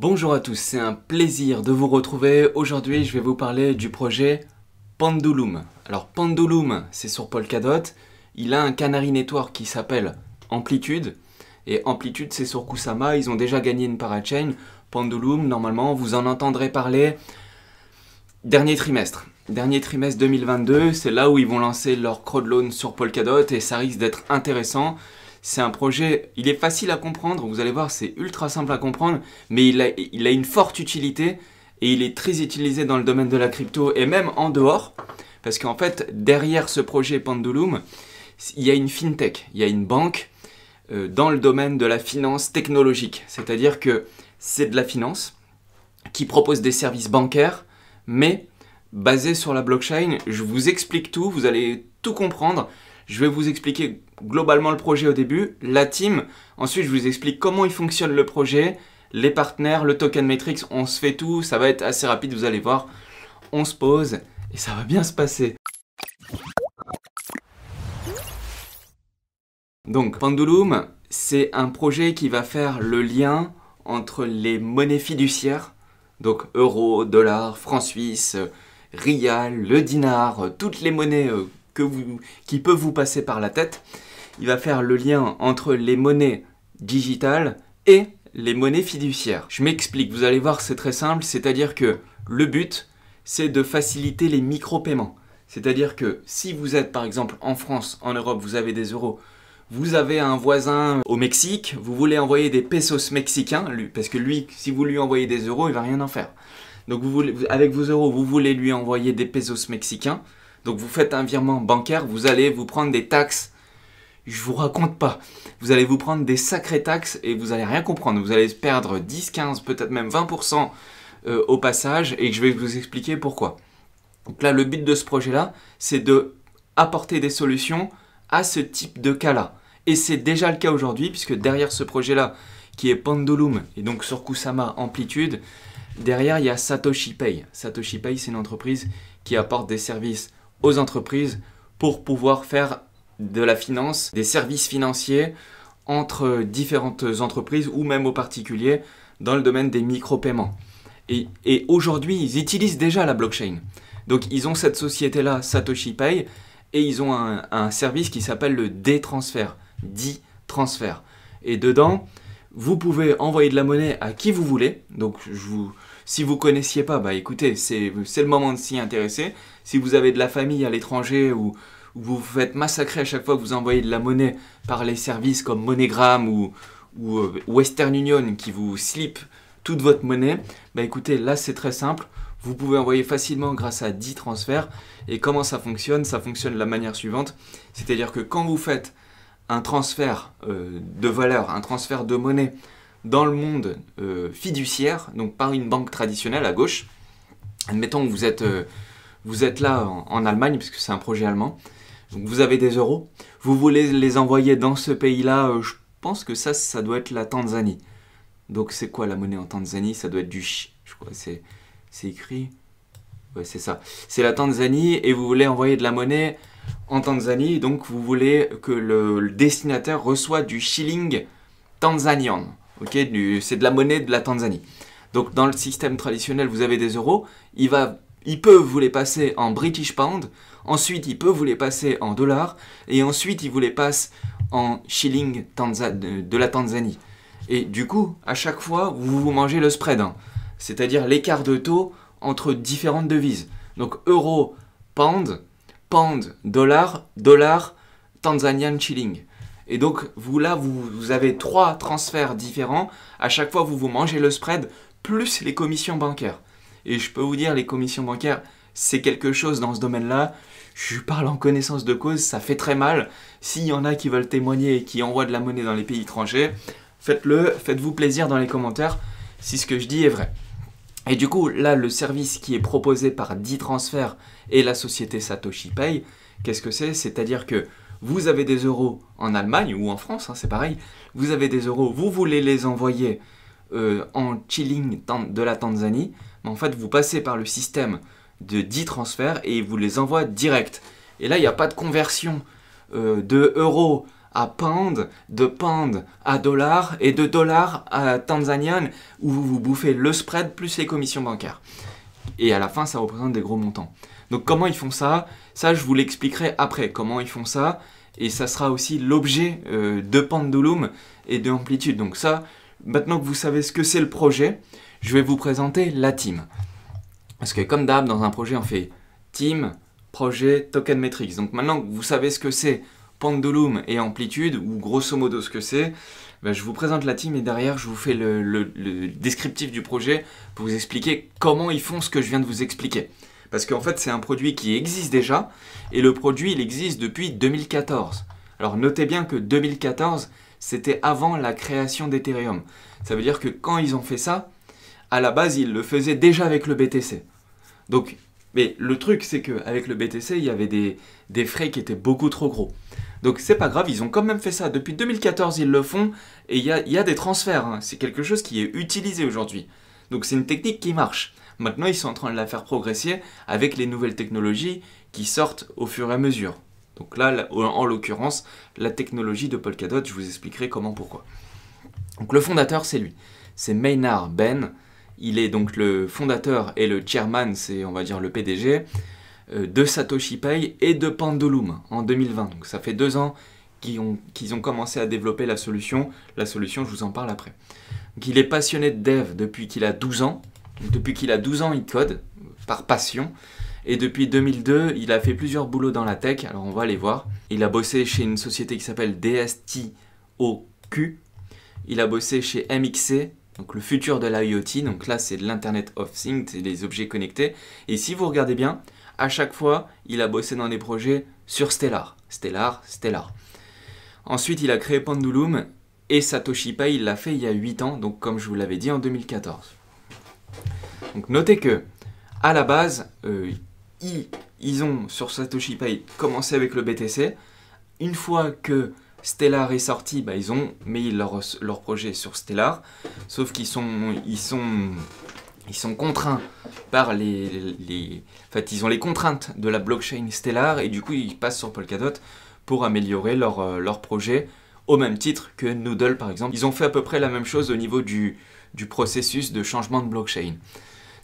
Bonjour à tous, c'est un plaisir de vous retrouver. Aujourd'hui, je vais vous parler du projet Pendulum. Alors Pendulum, c'est sur Polkadot. Il a un canary network qui s'appelle Amplitude. Et Amplitude, c'est sur Kusama. Ils ont déjà gagné une parachain. Pendulum, normalement, vous en entendrez parler dernier trimestre. Dernier trimestre 2022, c'est là où ils vont lancer leur crowdloan sur Polkadot et ça risque d'être intéressant. C'est un projet, il est facile à comprendre, vous allez voir, c'est ultra simple à comprendre, mais il a une forte utilité et il est très utilisé dans le domaine de la crypto et même en dehors, parce qu'en fait, derrière ce projet Pendulum, il y a une fintech, il y a une banque dans le domaine de la finance technologique, c'est-à-dire que c'est de la finance qui propose des services bancaires, mais basés sur la blockchain. Je vous explique tout, vous allez tout comprendre. Je vais vous expliquer globalement le projet au début, la team. Ensuite, je vous explique comment il fonctionne le projet, les partenaires, le token metrics. On se fait tout. Ça va être assez rapide, vous allez voir. On se pose et ça va bien se passer. Donc, Pendulum, c'est un projet qui va faire le lien entre les monnaies fiduciaires, donc euro, dollar, franc suisse, rial, le dinar, toutes les monnaies qui peuvent vous passer par la tête. Il va faire le lien entre les monnaies digitales et les monnaies fiduciaires. Je m'explique, vous allez voir, c'est très simple, c'est-à-dire que le but, c'est de faciliter les micro-paiements. C'est-à-dire que si vous êtes par exemple en France, en Europe, vous avez des euros, vous avez un voisin au Mexique, vous voulez envoyer des pesos mexicains, parce que lui, si vous lui envoyez des euros, il va rien en faire. Donc avec vos euros, vous voulez lui envoyer des pesos mexicains. Donc vous faites un virement bancaire, vous allez vous prendre des taxes. Je vous raconte pas. Vous allez vous prendre des sacrées taxes et vous allez rien comprendre. Vous allez perdre 10, 15, peut-être même 20% au passage et je vais vous expliquer pourquoi. Donc là, le but de ce projet-là, c'est de apporter des solutions à ce type de cas-là. Et c'est déjà le cas aujourd'hui puisque derrière ce projet-là, qui est Pendulum et donc sur Kusama Amplitude, derrière il y a Satoshi Pay. Satoshi Pay, c'est une entreprise qui apporte des services aux entreprises pour pouvoir faire de la finance, des services financiers entre différentes entreprises ou même aux particuliers dans le domaine des micro-paiements. Et aujourd'hui, ils utilisent déjà la blockchain. Donc ils ont cette société-là, Satoshi Pay, et ils ont un service qui s'appelle le D-Transfer, D-Transfer. Et dedans, vous pouvez envoyer de la monnaie à qui vous voulez. Donc si vous ne connaissiez pas, bah écoutez, c'est le moment de s'y intéresser. Si vous avez de la famille à l'étranger ou vous vous faites massacrer à chaque fois que vous envoyez de la monnaie par les services comme MoneyGram ou Western Union qui vous slip toute votre monnaie, bah écoutez, là c'est très simple. Vous pouvez envoyer facilement grâce à D-Transfer. Et comment ça fonctionne? Ça fonctionne de la manière suivante. C'est-à-dire que quand vous faites un transfert de valeur, un transfert de monnaie dans le monde fiduciaire, donc par une banque traditionnelle à gauche, admettons que vous êtes là en Allemagne, puisque c'est un projet allemand, donc vous avez des euros, vous voulez les envoyer dans ce pays-là, je pense que ça doit être la Tanzanie. Donc c'est quoi la monnaie en Tanzanie? Ça doit être du je crois, c'est écrit, ouais c'est ça, c'est la Tanzanie et vous voulez envoyer de la monnaie en Tanzanie, donc vous voulez que le destinataire reçoit du shilling tanzanian, ok, c'est de la monnaie de la Tanzanie. Donc dans le système traditionnel, vous avez des euros, il peut vous les passer en British Pound, ensuite il peut vous les passer en dollars, et ensuite il vous les passe en shilling de la Tanzanie. Et du coup, à chaque fois, vous mangez le spread, hein, c'est-à-dire l'écart de taux entre différentes devises. Donc euro, pound, dollar, Tanzanian shilling. Et donc vous avez 3 transferts différents. À chaque fois, vous mangez le spread plus les commissions bancaires. Et je peux vous dire, les commissions bancaires, c'est quelque chose dans ce domaine-là. Je parle en connaissance de cause, ça fait très mal. S'il y en a qui veulent témoigner et qui envoient de la monnaie dans les pays étrangers, faites-le, faites-vous plaisir dans les commentaires si ce que je dis est vrai. Et du coup, là, le service qui est proposé par D-Transfer et la société Satoshi Pay, qu'est-ce que c'est? C'est-à-dire que vous avez des euros en Allemagne ou en France, hein, c'est pareil. Vous avez des euros, vous voulez les envoyer en shilling de la Tanzanie. Mais en fait, vous passez par le système de D-Transfer et il vous les envoie direct. Et là, il n'y a pas de conversion de euros à pound, de pound à dollar et de dollar à tanzanian où vous bouffez le spread plus les commissions bancaires. Et à la fin, ça représente des gros montants. Donc comment ils font ça? Ça, je vous l'expliquerai après, comment ils font ça. Et ça sera aussi l'objet de Pendulum et de Amplitude. Donc ça, maintenant que vous savez ce que c'est le projet, je vais vous présenter la team. Parce que comme d'hab, dans un projet, on fait team, projet, token metrics. Donc maintenant que vous savez ce que c'est Pendulum et Amplitude, ou grosso modo ce que c'est, ben je vous présente la team et derrière je vous fais le descriptif du projet pour vous expliquer comment ils font ce que je viens de vous expliquer. Parce qu'en fait c'est un produit qui existe déjà et le produit il existe depuis 2014. Alors notez bien que 2014 c'était avant la création d'Ethereum. Ça veut dire que quand ils ont fait ça, à la base ils le faisaient déjà avec le BTC. Donc, mais le truc c'est qu'avec le BTC il y avait des frais qui étaient beaucoup trop gros. Donc c'est pas grave, ils ont quand même fait ça. Depuis 2014, ils le font et il y a des transferts. Hein. C'est quelque chose qui est utilisé aujourd'hui. Donc c'est une technique qui marche. Maintenant, ils sont en train de la faire progresser avec les nouvelles technologies qui sortent au fur et à mesure. Donc là, en l'occurrence, la technologie de Polkadot, je vous expliquerai comment, pourquoi. Donc le fondateur, c'est lui. C'est Maynard Ben. Il est donc le fondateur et le chairman, c'est on va dire le PDG. De Satoshi Pay et de Pendulum en 2020. Donc ça fait 2 ans qu'ils ont commencé à développer la solution. La solution, je vous en parle après. Donc il est passionné de dev depuis qu'il a 12 ans. Donc, depuis qu'il a 12 ans, il code par passion. Et depuis 2002, il a fait plusieurs boulots dans la tech. Alors on va les voir. Il a bossé chez une société qui s'appelle DSTOQ. Il a bossé chez MXC, donc le futur de l'IoT. Donc là, c'est de l'Internet of Things, c'est des objets connectés. Et si vous regardez bien, à chaque fois, il a bossé dans des projets sur Stellar. Stellar. Ensuite, il a créé Pendulum et Satoshi Pay, il l'a fait il y a 8 ans, donc comme je vous l'avais dit, en 2014. Donc notez que, à la base, ils ont, sur Satoshi Pay, commencé avec le BTC. Une fois que Stellar est sorti, bah, ils ont mis leur projet sur Stellar, sauf qu'ils sont contraints par En fait, ils ont les contraintes de la blockchain Stellar et du coup, ils passent sur Polkadot pour améliorer leur projet au même titre que Noodle, par exemple. Ils ont fait à peu près la même chose au niveau du processus de changement de blockchain.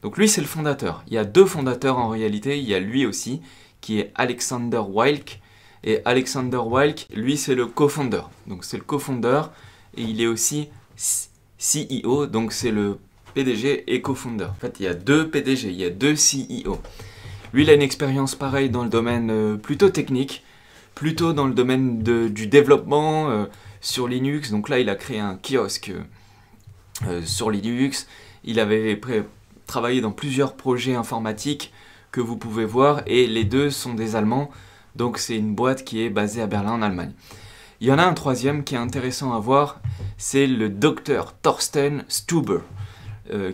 Donc lui, c'est le fondateur. Il y a 2 fondateurs en réalité. Il y a lui aussi, qui est Alexander Wilk. Et Alexander Wilk, lui, c'est le co-founder. Donc c'est le co-founder et il est aussi CEO, donc c'est le PDG et co-founder. En fait, il y a 2 PDG, il y a 2 CEO. Lui, il a une expérience pareille dans le domaine plutôt technique, plutôt dans le domaine du développement sur Linux. Donc là, il a créé un kiosque sur Linux. Il avait travaillé dans plusieurs projets informatiques que vous pouvez voir et les 2 sont des Allemands. Donc c'est une boîte qui est basée à Berlin en Allemagne. Il y en a un troisième qui est intéressant à voir, c'est le docteur Thorsten Stuber.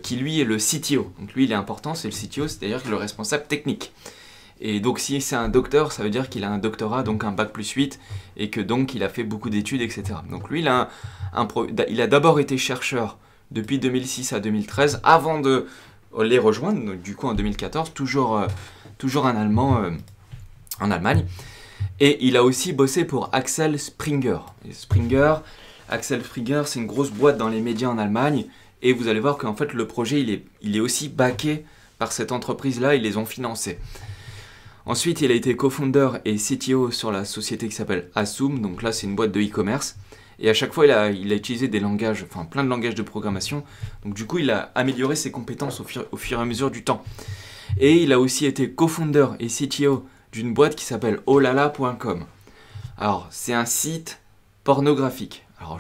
Qui lui est le CTO. Donc lui il est important, c'est le CTO, c'est-à-dire le responsable technique. Et donc si c'est un docteur, ça veut dire qu'il a un doctorat, donc un bac+8, et que donc il a fait beaucoup d'études, etc. Donc lui il a d'abord été chercheur depuis 2006 à 2013, avant de les rejoindre, donc, du coup en 2014, toujours un Allemand en Allemagne. Et il a aussi bossé pour Axel Springer. Axel Springer, c'est une grosse boîte dans les médias en Allemagne. Et vous allez voir qu'en fait, le projet, il est aussi backé par cette entreprise-là. Ils les ont financés. Ensuite, il a été co-founder et CTO sur la société qui s'appelle Assume. Donc là, c'est une boîte de e-commerce. Et à chaque fois, il a utilisé des langages, enfin plein de langages de programmation. Donc du coup, il a amélioré ses compétences au fur et à mesure du temps. Et il a aussi été co-founder et CTO d'une boîte qui s'appelle olala.com. Alors, c'est un site pornographique. Alors,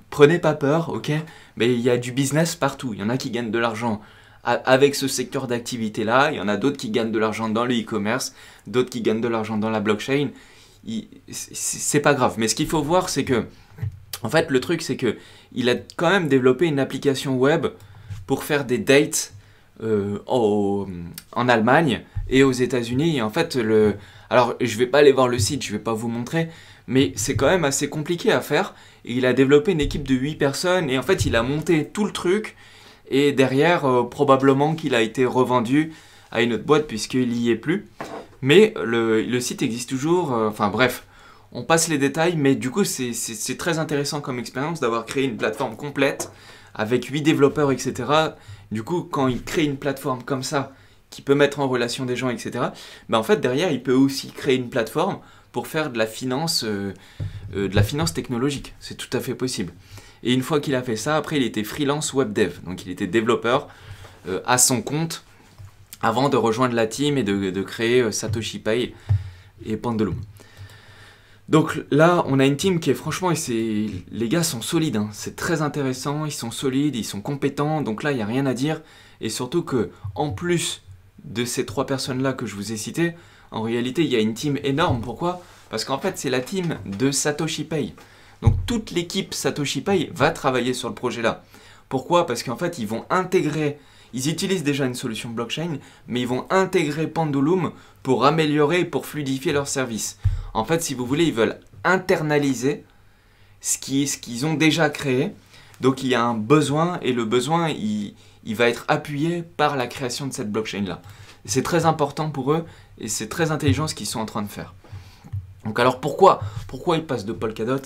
prenez pas peur, ok? Mais il y a du business partout. Il y en a qui gagnent de l'argent avec ce secteur d'activité-là. Il y en a d'autres qui gagnent de l'argent dans le e-commerce, d'autres qui gagnent de l'argent dans la blockchain. C'est pas grave. Mais ce qu'il faut voir, c'est que, en fait, le truc, c'est que il a quand même développé une application web pour faire des dates en Allemagne et aux États-Unis. Et en fait, alors je vais pas aller voir le site, je vais pas vous montrer, mais c'est quand même assez compliqué à faire. Et il a développé une équipe de 8 personnes et en fait, il a monté tout le truc. Et derrière, probablement qu'il a été revendu à une autre boîte puisqu'il n'y est plus. Mais le site existe toujours. Enfin bref, On passe les détails, mais du coup, c'est très intéressant comme expérience d'avoir créé une plateforme complète avec 8 développeurs, etc. Du coup, quand il crée une plateforme comme ça, qui peut mettre en relation des gens, etc., ben en fait, derrière, il peut aussi créer une plateforme pour faire de la finance technologique. C'est tout à fait possible. Et une fois qu'il a fait ça, après, il était freelance web dev. Donc, il était développeur à son compte avant de rejoindre la team et de créer Satoshi Pay et Pendulum. Donc là, on a une team qui est franchement, les gars sont solides, hein. C'est très intéressant, ils sont solides, ils sont compétents, donc là, il n'y a rien à dire. Et surtout que, en plus de ces 3 personnes-là que je vous ai citées, en réalité, il y a une team énorme. Pourquoi? Parce qu'en fait, c'est la team de Satoshi Pay. Donc toute l'équipe Satoshi Pay va travailler sur le projet-là. Pourquoi? Parce qu'en fait, ils utilisent déjà une solution blockchain, mais ils vont intégrer Pendulum pour améliorer, pour fluidifier leur service. En fait, si vous voulez, ils veulent internaliser ce qu'ils ont déjà créé. Donc, il y a un besoin, et le besoin, il va être appuyé par la création de cette blockchain-là. C'est très important pour eux, et c'est très intelligent ce qu'ils sont en train de faire. Donc, alors, pourquoi ils passent de Polkadot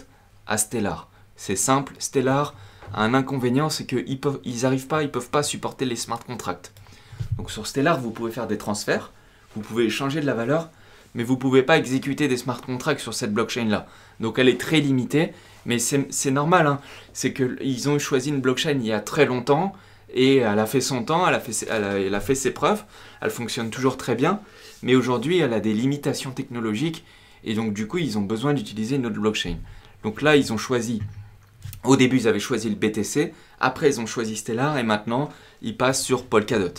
à Stellar? C'est simple, Stellar a un inconvénient, c'est qu'ils peuvent pas supporter les smart contracts. Donc, sur Stellar, vous pouvez faire des transferts, vous pouvez échanger de la valeur, mais vous ne pouvez pas exécuter des smart contracts sur cette blockchain-là. Donc elle est très limitée, mais c'est normal. Hein. C'est qu'ils ont choisi une blockchain il y a très longtemps, et elle a fait son temps, elle a fait ses preuves, elle fonctionne toujours très bien, mais aujourd'hui elle a des limitations technologiques, et donc du coup ils ont besoin d'utiliser une autre blockchain. Donc là ils ont choisi, au début ils avaient choisi le BTC, après ils ont choisi Stellar, et maintenant ils passent sur Polkadot.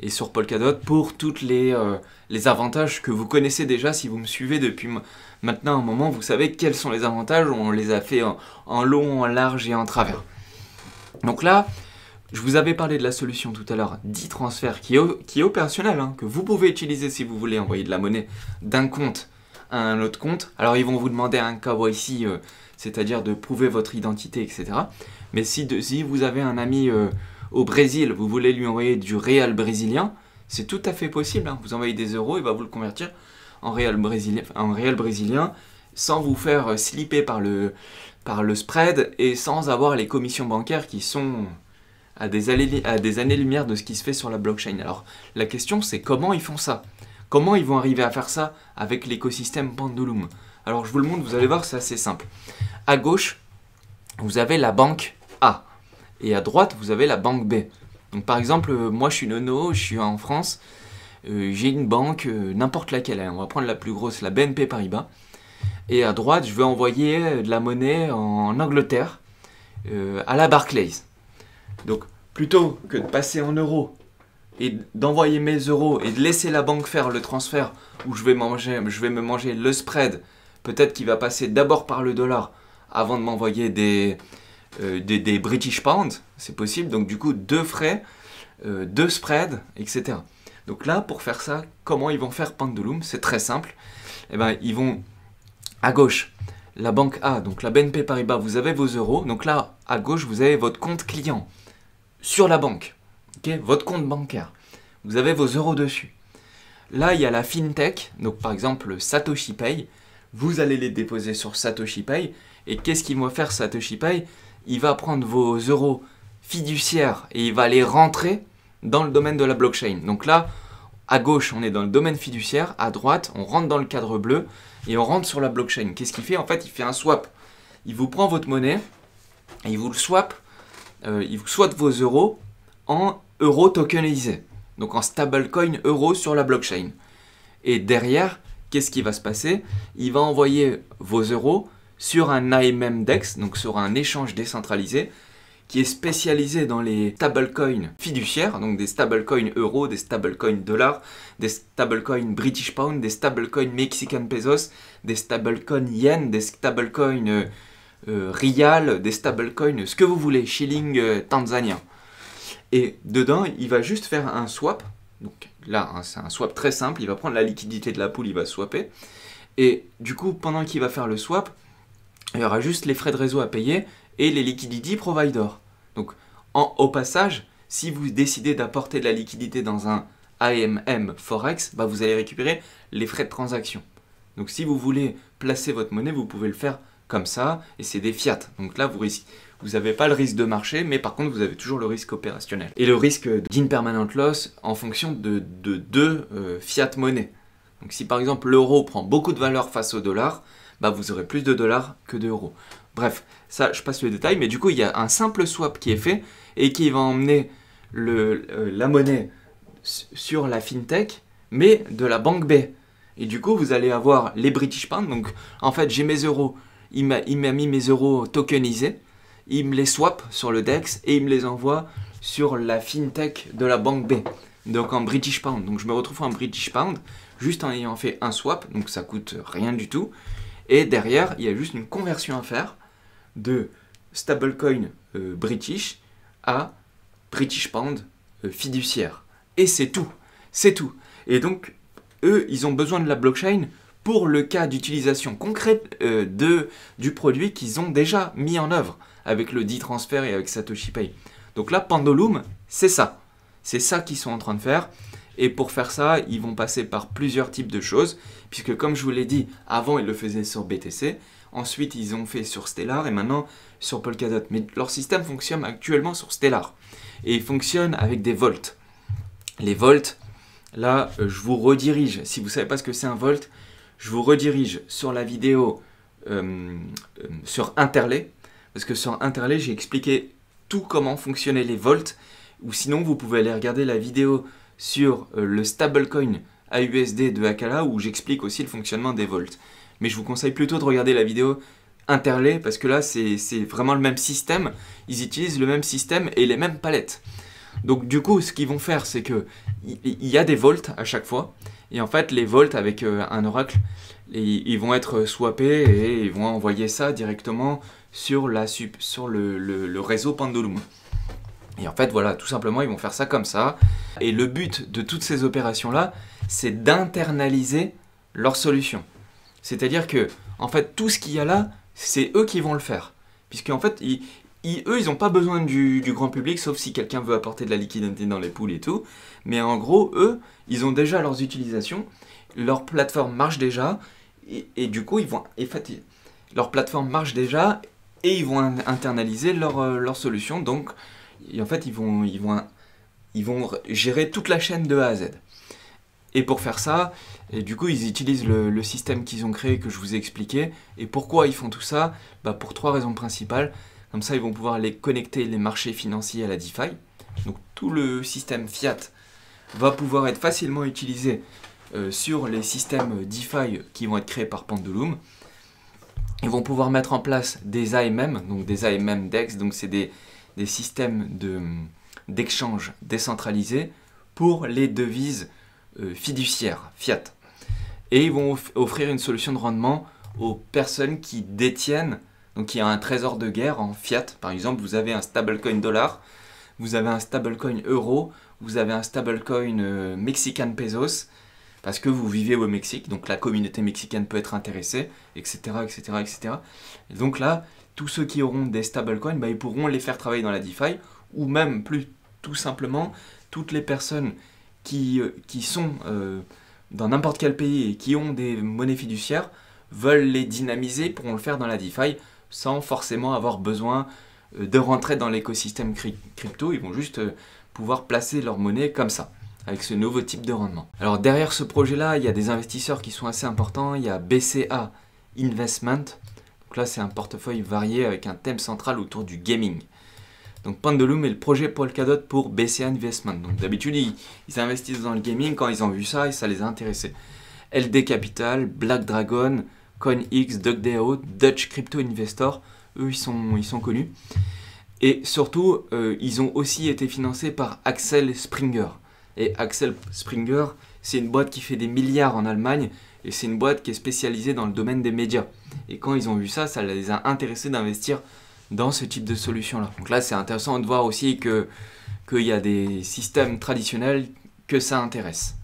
Et sur Polkadot pour tous les avantages que vous connaissez déjà si vous me suivez depuis maintenant un moment. Vous savez quels sont les avantages, on les a fait en long, en large et en travers. Donc là, je vous avais parlé de la solution tout à l'heure d'e-transfert qui est opérationnelle, hein, que vous pouvez utiliser si vous voulez envoyer de la monnaie d'un compte à un autre compte. Alors ils vont vous demander un KYC, c'est-à-dire de prouver votre identité, etc. Mais si vous avez un ami au Brésil, vous voulez lui envoyer du réal brésilien, c'est tout à fait possible. Hein. Vous envoyez des euros, il va vous le convertir en réal brésilien sans vous faire slipper par le spread et sans avoir les commissions bancaires qui sont à des années-lumière de ce qui se fait sur la blockchain. Alors la question c'est comment ils font ça? Comment ils vont arriver à faire ça avec l'écosystème Pendulum? Alors je vous le montre, vous allez voir, c'est assez simple. À gauche, vous avez la banque A. Et à droite, vous avez la banque B. Donc par exemple, moi je suis Nono, je suis en France, j'ai une banque, n'importe laquelle, hein, on va prendre la plus grosse, la BNP Paribas. Et à droite, je veux envoyer de la monnaie en Angleterre, à la Barclays. Donc plutôt que de passer en euros et d'envoyer mes euros et de laisser la banque faire le transfert où je vais me manger le spread, peut-être qu'il va passer d'abord par le dollar avant de m'envoyer des British Pounds, c'est possible, donc du coup 2 frais, 2 spreads, etc. Donc là, pour faire ça, comment ils vont faire Pendulum? C'est très simple. Eh ben, ils vont à gauche, la banque A, donc la BNP Paribas, vous avez vos euros. Donc là, à gauche, vous avez votre compte client sur la banque, okay, votre compte bancaire. Vous avez vos euros dessus. Là, il y a la fintech, donc par exemple Satoshi Pay. Vous allez les déposer sur Satoshi Pay. Et qu'est-ce qu'il va faire Satoshi Pay? Il va prendre vos euros fiduciaires et il va les rentrer dans le domaine de la blockchain. Donc là, à gauche, on est dans le domaine fiduciaire. À droite, on rentre dans le cadre bleu et on rentre sur la blockchain. Qu'est-ce qu'il fait? En fait, il fait un swap. Il vous prend votre monnaie et il vous swap vos euros en euros tokenisés. Donc en stablecoin euro sur la blockchain. Et derrière, qu'est-ce qui va se passer? Il va envoyer vos euros sur un AMM-DEX, donc sur un échange décentralisé, qui est spécialisé dans les stablecoins fiduciaires, donc des stablecoins euros, des stablecoins dollars, des stablecoins British Pound, des stablecoins Mexican Pesos, des stablecoins Yen, des stablecoins Rial, des stablecoins, ce que vous voulez, shilling tanzanien. Et dedans, il va juste faire un swap. Donc là, hein, c'est un swap très simple. Il va prendre la liquidité de la pool, il va swapper. Et du coup, pendant qu'il va faire le swap, il y aura juste les frais de réseau à payer et les liquidity providers. Donc, au passage, si vous décidez d'apporter de la liquidité dans un AMM Forex, bah, vous allez récupérer les frais de transaction. Donc si vous voulez placer votre monnaie, vous pouvez le faire comme ça, et c'est des fiat. Donc là, vous n'avez pas le risque de marché, mais par contre, vous avez toujours le risque opérationnel. Et le risque d'impermanent loss en fonction de deux fiat monnaies. Donc si par exemple l'euro prend beaucoup de valeur face au dollar, bah, vous aurez plus de dollars que d'euros. Bref, ça, je passe le détail, mais du coup, il y a un simple swap qui est fait et qui va emmener la monnaie sur la fintech, mais de la banque B. Et du coup, vous allez avoir les British Pounds. Donc, en fait, j'ai mes euros. Il m'a mis mes euros tokenisés. Il me les swap sur le DEX et il me les envoie sur la fintech de la banque B. Donc, en British Pound. Donc, je me retrouve en British Pound juste en ayant fait un swap. Donc, ça coûte rien du tout. Et derrière, il y a juste une conversion à faire de stablecoin British à British Pound fiduciaire. Et c'est tout. C'est tout. Et donc, eux, ils ont besoin de la blockchain pour le cas d'utilisation concrète du produit qu'ils ont déjà mis en œuvre avec le D-Transfer et avec Satoshi Pay. Donc là, Pendulum, c'est ça. C'est ça qu'ils sont en train de faire. Et pour faire ça, ils vont passer par plusieurs types de choses, puisque comme je vous l'ai dit, avant ils le faisaient sur BTC, ensuite ils ont fait sur Stellar et maintenant sur Polkadot. Mais leur système fonctionne actuellement sur Stellar. Et il fonctionne avec des volts. Les volts, là, je vous redirige. Si vous ne savez pas ce que c'est un volt, je vous redirige sur la vidéo sur Interlay. Parce que sur Interlay, j'ai expliqué tout comment fonctionnaient les volts. Ou sinon, vous pouvez aller regarder la vidéo sur le stablecoin AUSD de Akala où j'explique aussi le fonctionnement des volts. Mais je vous conseille plutôt de regarder la vidéo Interlay parce que là, c'est vraiment le même système. Ils utilisent le même système et les mêmes palettes. Donc du coup, ce qu'ils vont faire, c'est que il y a des volts à chaque fois. Et en fait, les volts avec un oracle, ils vont être swappés et ils vont envoyer ça directement sur le réseau Pendulum. Et en fait, voilà, tout simplement, ils vont faire ça comme ça. Et le but de toutes ces opérations-là, c'est d'internaliser leur solution. C'est-à-dire que, en fait, tout ce qu'il y a là, c'est eux qui vont le faire. Puisqu'en fait, eux, ils n'ont pas besoin du grand public, sauf si quelqu'un veut apporter de la liquidité dans les pools et tout. Mais en gros, eux, ils ont déjà leurs utilisations, leur plateforme marche déjà, et du coup, leur plateforme marche déjà, et ils vont internaliser leur solution. Donc, en fait, ils vont gérer toute la chaîne de A à Z. Et pour faire ça, et du coup, ils utilisent le système qu'ils ont créé, que je vous ai expliqué. Et pourquoi ils font tout ça? Pour 3 raisons principales. Comme ça, ils vont pouvoir connecter les marchés financiers à la DeFi. Donc, tout le système fiat va pouvoir être facilement utilisé sur les systèmes DeFi qui vont être créés par Pendulum. Ils vont pouvoir mettre en place des AMM, donc des AMM DEX, donc c'est des systèmes d'échange décentralisés pour les devises fiduciaires, fiat. Et ils vont offrir une solution de rendement aux personnes qui détiennent, donc il y a un trésor de guerre en fiat. Par exemple, vous avez un stablecoin dollar, vous avez un stablecoin euro, vous avez un stablecoin mexican pesos, parce que vous vivez au Mexique, donc la communauté mexicaine peut être intéressée, etc. etc., etc. Et donc là, tous ceux qui auront des stablecoins, ils pourront les faire travailler dans la DeFi, ou même plus tout simplement, toutes les personnes qui sont dans n'importe quel pays et qui ont des monnaies fiduciaires, veulent les dynamiser, pourront le faire dans la DeFi, sans forcément avoir besoin de rentrer dans l'écosystème crypto. Ils vont juste pouvoir placer leur monnaie comme ça, avec ce nouveau type de rendement. Alors derrière ce projet-là, il y a des investisseurs qui sont assez importants. Il y a BCA Investment. Donc là, c'est un portefeuille varié avec un thème central autour du gaming. Donc Pendulum est le projet Polkadot pour BCA Investment. Donc d'habitude, ils investissent dans le gaming quand ils ont vu ça et ça les a intéressés. LD Capital, Black Dragon, CoinX, DuckDAO, Dutch Crypto Investor, eux ils sont connus. Et surtout, ils ont aussi été financés par Axel Springer. Et Axel Springer, c'est une boîte qui fait des milliards en Allemagne et c'est une boîte qui est spécialisée dans le domaine des médias. Et quand ils ont vu ça, ça les a intéressés d'investir dans ce type de solution-là. Donc là, c'est intéressant de voir aussi qu'il y a des systèmes traditionnels que ça intéresse.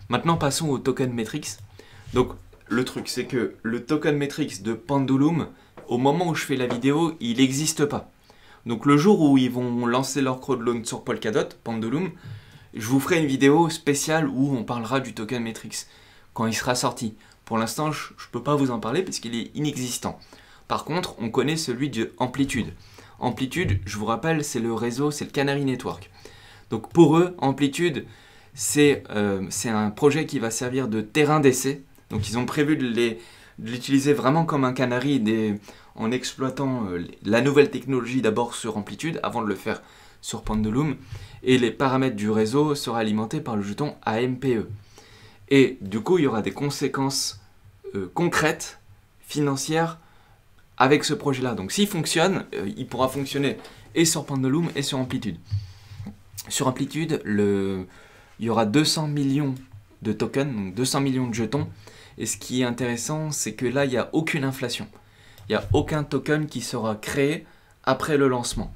Maintenant, passons au token Metrics. Donc, le truc, c'est que le token Metrics de Pendulum, au moment où je fais la vidéo, il n'existe pas. Donc, le jour où ils vont lancer leur crowdloan sur Polkadot, Pendulum, je vous ferai une vidéo spéciale où on parlera du token Metrics quand il sera sorti, Pour l'instant, je ne peux pas vous en parler parce qu'il est inexistant. Par contre, on connaît celui de Amplitude. Amplitude, je vous rappelle, c'est le réseau, c'est le Canary Network. Donc pour eux, Amplitude, c'est un projet qui va servir de terrain d'essai. Donc ils ont prévu de l'utiliser vraiment comme un canary en exploitant la nouvelle technologie d'abord sur Amplitude avant de le faire sur Pendulum. Et les paramètres du réseau seront alimentés par le jeton AMPE. Et du coup, il y aura des conséquences concrètes, financières, avec ce projet-là. Donc s'il fonctionne, il pourra fonctionner et sur Pendulum et sur Amplitude. Sur Amplitude, il y aura 200 millions de tokens, donc 200 millions de jetons. Et ce qui est intéressant, c'est que là, il n'y a aucune inflation. Il n'y a aucun token qui sera créé après le lancement.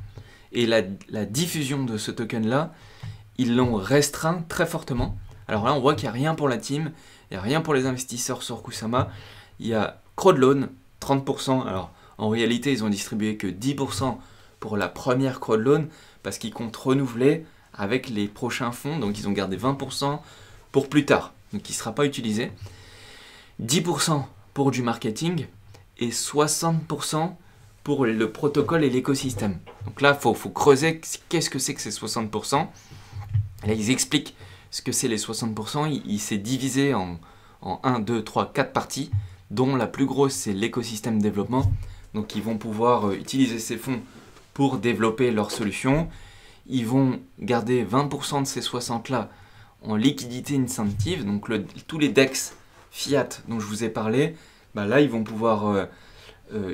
Et la diffusion de ce token-là, ils l'ont restreint très fortement. Alors là, on voit qu'il n'y a rien pour la team, il n'y a rien pour les investisseurs sur Kusama. Il y a crowdloan, 30%. Alors, en réalité, ils ont distribué que 10% pour la première crowdloan parce qu'ils comptent renouveler avec les prochains fonds. Donc, ils ont gardé 20% pour plus tard, donc qui ne sera pas utilisé. 10% pour du marketing et 60% pour le protocole et l'écosystème. Donc là, il faut creuser qu'est-ce que c'est que ces 60%. Et là, ils expliquent ce que c'est les 60%. Il s'est divisé en 1, 2, 3, 4 parties, dont la plus grosse, c'est l'écosystème développement. Donc, ils vont pouvoir utiliser ces fonds pour développer leurs solutions. Ils vont garder 20% de ces 60-là en liquidité incentive. Donc, tous les DEX fiat dont je vous ai parlé, bah là, ils vont pouvoir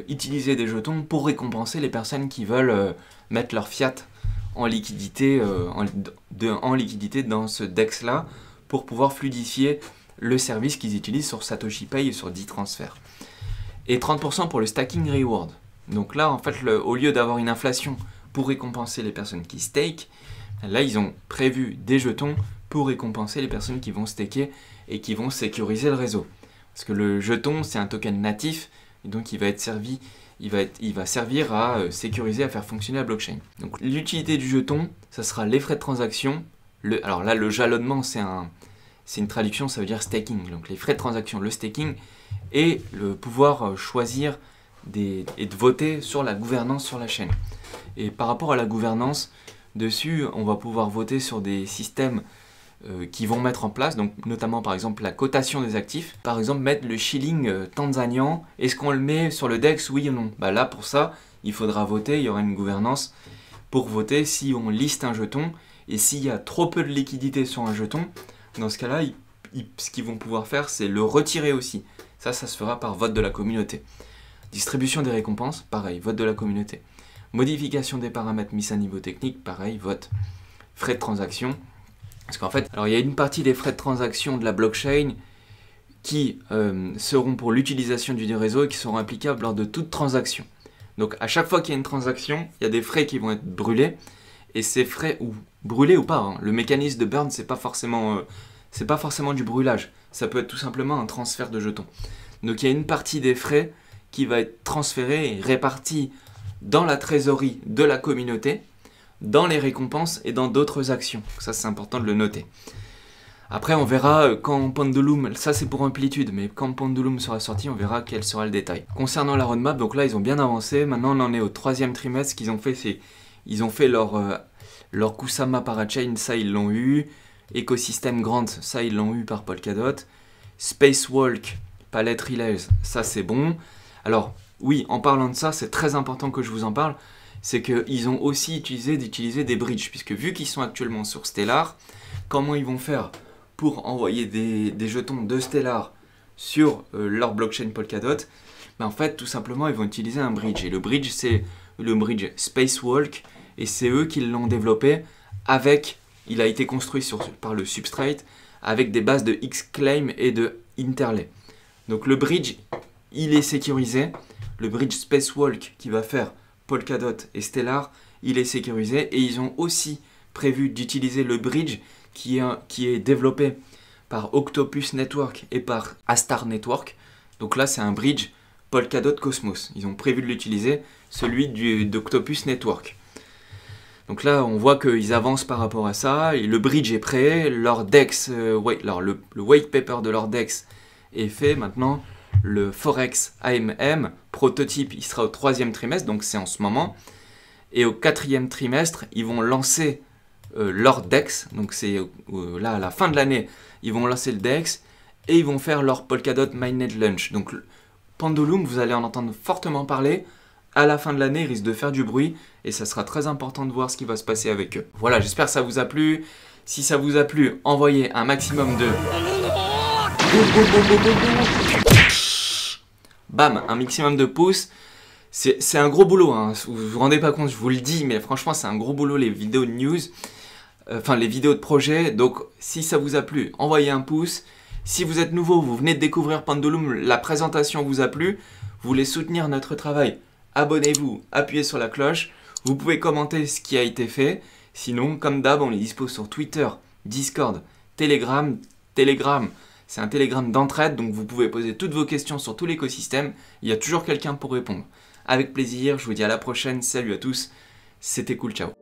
utiliser des jetons pour récompenser les personnes qui veulent mettre leur fiat en liquidité, en liquidité dans ce DEX-là pour pouvoir fluidifier le service qu'ils utilisent sur Satoshi Pay et sur D-Transfer. Et 30% pour le stacking reward. Donc là, en fait, au lieu d'avoir une inflation pour récompenser les personnes qui stake, là, ils ont prévu des jetons pour récompenser les personnes qui vont staker et qui vont sécuriser le réseau. Parce que le jeton, c'est un token natif, et donc il va servir à sécuriser, à faire fonctionner la blockchain. Donc l'utilité du jeton, ça sera les frais de transaction. Alors là, le jalonnement, c'est une traduction, ça veut dire staking. Donc les frais de transaction, le staking, et le pouvoir choisir et de voter sur la gouvernance sur la chaîne. Et par rapport à la gouvernance, dessus, on va pouvoir voter sur des systèmes qui vont mettre en place, donc notamment par exemple la cotation des actifs. Par exemple, mettre le shilling tanzanien, est-ce qu'on le met sur le DEX, oui ou non? Bah là, pour ça, il faudra voter, il y aura une gouvernance pour voter si on liste un jeton, et s'il y a trop peu de liquidité sur un jeton, dans ce cas-là, ce qu'ils vont pouvoir faire, c'est le retirer aussi. Ça se fera par vote de la communauté. Distribution des récompenses, pareil, vote de la communauté. Modification des paramètres mis à niveau technique, pareil, vote. Frais de transaction. Parce qu'en fait, alors il y a une partie des frais de transaction de la blockchain qui seront pour l'utilisation du réseau et qui seront applicables lors de toute transaction. Donc à chaque fois qu'il y a une transaction, il y a des frais qui vont être brûlés. Et ces frais, ou brûlés ou pas, hein, le mécanisme de burn, c'est pas forcément du brûlage. Ça peut être tout simplement un transfert de jetons. Donc il y a une partie des frais qui va être transférée et répartie dans la trésorerie de la communauté, dans les récompenses et dans d'autres actions. Ça, c'est important de le noter. Après, on verra quand Pendulum, ça c'est pour Amplitude, mais quand Pendulum sera sorti, on verra quel sera le détail. Concernant la roadmap, donc là, ils ont bien avancé. Maintenant, on en est au 3e trimestre. Ce qu'ils ont fait, c'est ils ont fait leur Kusama Parachain, ça ils l'ont eu. Écosystème Grant, ça ils l'ont eu par Polkadot. Spacewalk, Palette Relays, ça c'est bon. Alors, oui, en parlant de ça, c'est très important que je vous en parle. C'est qu'ils ont aussi d'utiliser des bridges, puisque vu qu'ils sont actuellement sur Stellar, comment ils vont faire pour envoyer des jetons de Stellar sur leur blockchain Polkadot? Ben en fait, tout simplement, ils vont utiliser un bridge. Et le bridge, c'est le bridge Spacewalk, et c'est eux qui l'ont développé avec, il a été construit par le Substrate, avec des bases de Xclaim et de Interlay. Donc le bridge, il est sécurisé. Le bridge Spacewalk qui va faire Polkadot et Stellar, il est sécurisé. Et ils ont aussi prévu d'utiliser le bridge qui est développé par Octopus Network et par Astar Network. Donc là, c'est un bridge Polkadot Cosmos. Ils ont prévu de l'utiliser, celui d'Octopus Network. Donc là, on voit qu'ils avancent par rapport à ça. Et le bridge est prêt. Leur DEX, le white paper de leur DEX et fait maintenant le Forex AMM prototype. Il sera au 3e trimestre, donc c'est en ce moment. Et au 4e trimestre, ils vont lancer leur DEX. Donc c'est là à la fin de l'année, ils vont lancer le DEX et ils vont faire leur Polkadot Mainnet Launch. Donc Pendulum, vous allez en entendre fortement parler. À la fin de l'année, ils risquent de faire du bruit et ça sera très important de voir ce qui va se passer avec eux. Voilà, j'espère que ça vous a plu. Si ça vous a plu, envoyez un maximum de... Bam, un maximum de pouces. C'est un gros boulot, hein. Vous vous rendez pas compte, je vous le dis, mais franchement, c'est un gros boulot, les vidéos de news. Enfin, les vidéos de projet. Donc, si ça vous a plu, envoyez un pouce. Si vous êtes nouveau, vous venez de découvrir Pendulum, la présentation vous a plu, vous voulez soutenir notre travail, abonnez-vous, appuyez sur la cloche. Vous pouvez commenter ce qui a été fait. Sinon, comme d'hab, on les dispose sur Twitter, Discord, Telegram. Telegram, c'est un Telegram d'entraide, donc vous pouvez poser toutes vos questions sur tout l'écosystème. Il y a toujours quelqu'un pour répondre. Avec plaisir, je vous dis à la prochaine. Salut à tous, c'était cool, ciao.